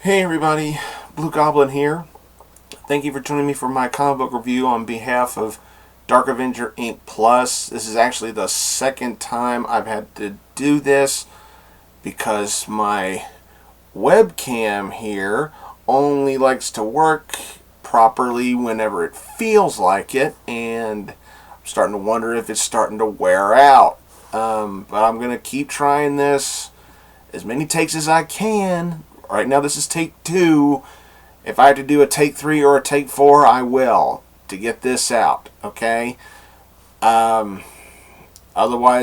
Hey everybody, Blue Goblin here. Thank you for joining me for my comic book review on behalf of Dark Avenger Inc. Plus. This is actually the second time I've had to do this because my webcam here only likes to work properly whenever it feels like it, and I'm starting to wonder if it's starting to wear out. But I'm going to keep trying this as many takes as I can. Right now this is take 2. If I have to do a take 3 or a take 4, I will, to get this out, okay? Otherwise,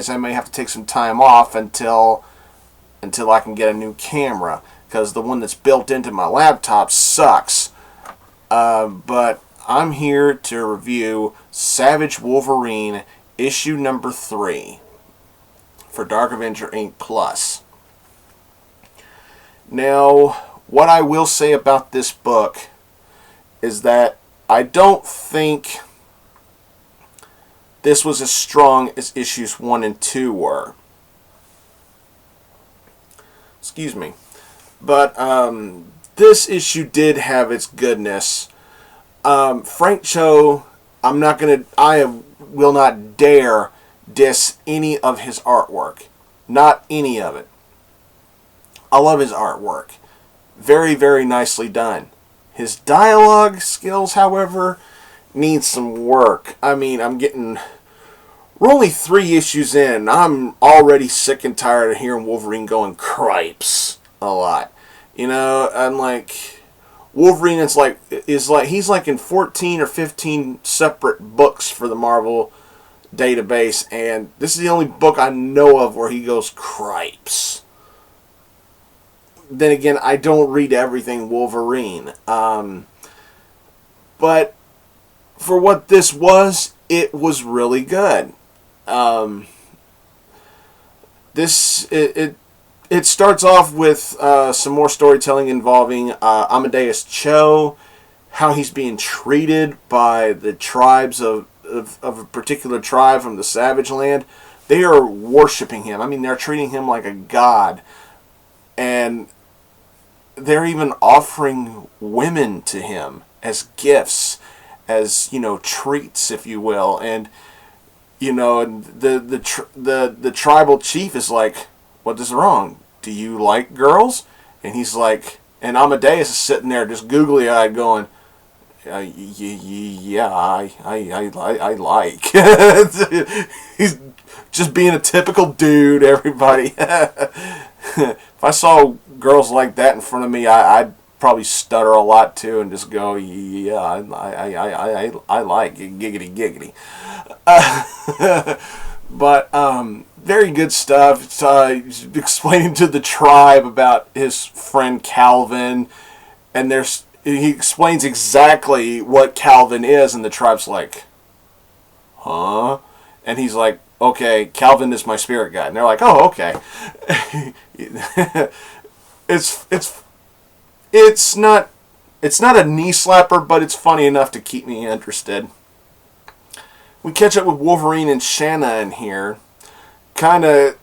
I may have to take some time off until I can get a new camera, because the one that's built into my laptop sucks. But I'm here to review Savage Wolverine, issue number 3, for Dark Avenger Inc. Plus. Now, what I will say about this book is that I don't think this was as strong as issues 1 and 2 were. Excuse me. But this issue did have its goodness. Frank Cho, I will not dare diss any of his artwork. Not any of it. I love his artwork. Very, very nicely done. His dialogue skills, however, need some work. I mean, we're only 3 issues in. I'm already sick and tired of hearing Wolverine going cripes a lot. You know, and like Wolverine is like he's like in 14 or 15 separate books for the Marvel database, and this is the only book I know of where he goes cripes. Then again, I don't read everything Wolverine. But for what this was, it was really good. It starts off with some more storytelling involving Amadeus Cho, how he's being treated by the tribes of a particular tribe from the Savage Land. They are worshiping him. I mean, they're treating him like a god. And they're even offering women to him as gifts, as, you know, treats, if you will. And, you know, the tribal chief is like, "What is wrong? Do you like girls?" And he's like, and Amadeus is sitting there just googly-eyed going, "Yeah, I like." He's just being a typical dude, everybody. If I saw girls like that in front of me, I'd probably stutter a lot too and just go, "Yeah, I like it, giggity giggity." But very good stuff. It's, explaining to the tribe about his friend Calvin, and he explains exactly what Calvin is, and the tribe's like, "Huh?" And he's like, "Okay, Calvin is my spirit guide." And they're like, "Oh, okay." It's not a knee slapper, but it's funny enough to keep me interested. We catch up with Wolverine and Shanna in here. Kind of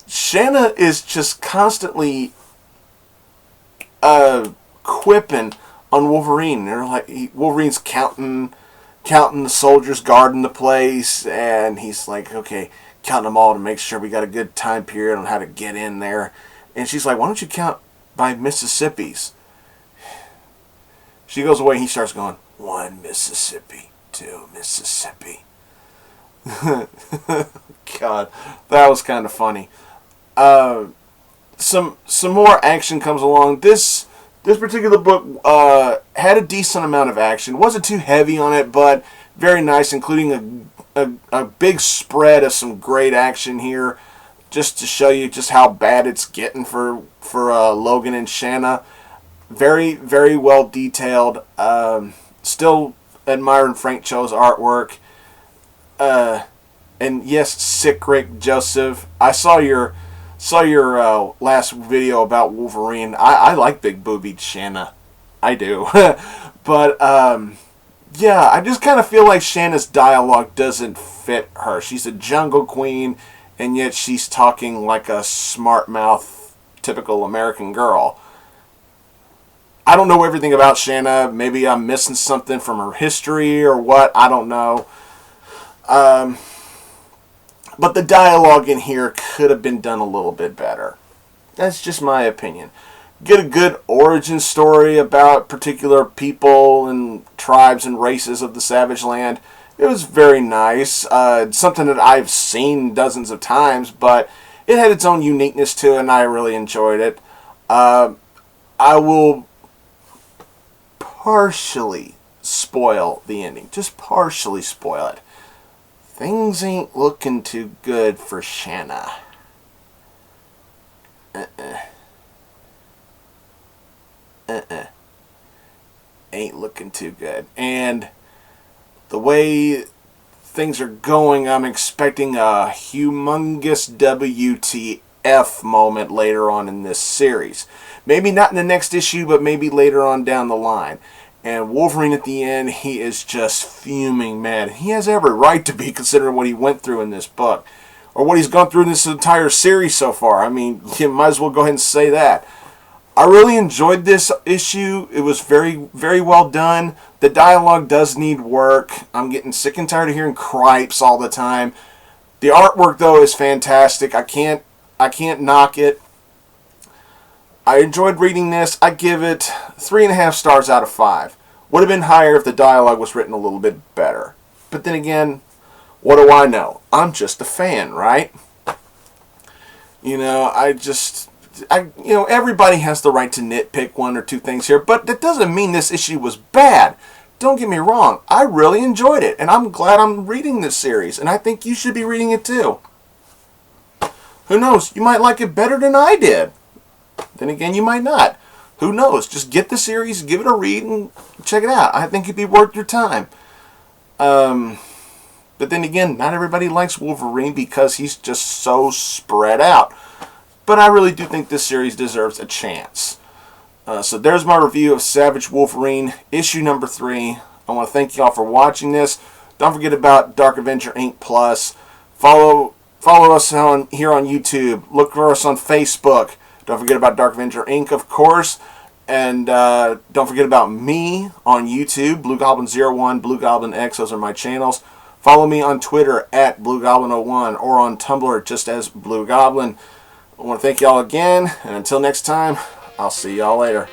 Shanna is just constantly quipping on Wolverine. They're like, Wolverine's counting the soldiers guarding the place, and he's like, "Okay, counting them all to make sure we got a good time period on how to get in there." And she's like, "Why don't you count by Mississippi's?" She goes away, and he starts going, "1 Mississippi, 2 Mississippi." God, that was kind of funny. Some more action comes along. This particular book had a decent amount of action. Wasn't too heavy on it, but very nice, including a big spread of some great action here, just to show you just how bad it's getting for Logan and Shanna. Very, very well detailed. Still admiring Frank Cho's artwork. And yes, Sick Rick Joseph, I saw your last video about Wolverine. I like big boobied Shanna. I do. But yeah, I just kind of feel like Shanna's dialogue doesn't fit her. She's a jungle queen, and yet she's talking like a smart mouth typical American girl. I don't know everything about Shanna. Maybe I'm missing something from her history or what. I don't know. But the dialogue in here could have been done a little bit better. That's just my opinion. Get a good origin story about particular people and tribes and races of the Savage Land. It was very nice. Something that I've seen dozens of times, but it had its own uniqueness to it, and I really enjoyed it. I will partially spoil the ending. Just partially spoil it. Things ain't looking too good for Shanna. Ain't looking too good. And the way things are going, I'm expecting a humongous WTF moment later on in this series. Maybe not in the next issue, but maybe later on down the line. And Wolverine at the end, he is just fuming mad. He has every right to be, considering what he went through in this book. Or what he's gone through in this entire series so far. I mean, you might as well go ahead and say that. I really enjoyed this issue. It was very, very well done. The dialogue does need work. I'm getting sick and tired of hearing cripes all the time. The artwork, though, is fantastic. I can't knock it. I enjoyed reading this. I give it 3.5 stars out of 5. Would have been higher if the dialogue was written a little bit better. But then again, what do I know? I'm just a fan, right? You know, everybody has the right to nitpick one or two things here, but that doesn't mean this issue was bad. Don't get me wrong. I really enjoyed it, and I'm glad I'm reading this series, and I think you should be reading it too. Who knows? You might like it better than I did. Then again, you might not. Who knows? Just get the series, give it a read, and check it out. I think it'd be worth your time. But then again, not everybody likes Wolverine because he's just so spread out. But I really do think this series deserves a chance. So there's my review of Savage Wolverine, issue number 3. I want to thank you all for watching this. Don't forget about Dark Avenger Inc. Follow us here on YouTube. Look for us on Facebook. Don't forget about Dark Avenger Inc., of course. And don't forget about me on YouTube, Blue Goblin 01, Blue Goblin X. Those are my channels. Follow me on Twitter at Blue Goblin01 or on Tumblr just as Blue Goblin. I want to thank y'all again, and until next time, I'll see y'all later.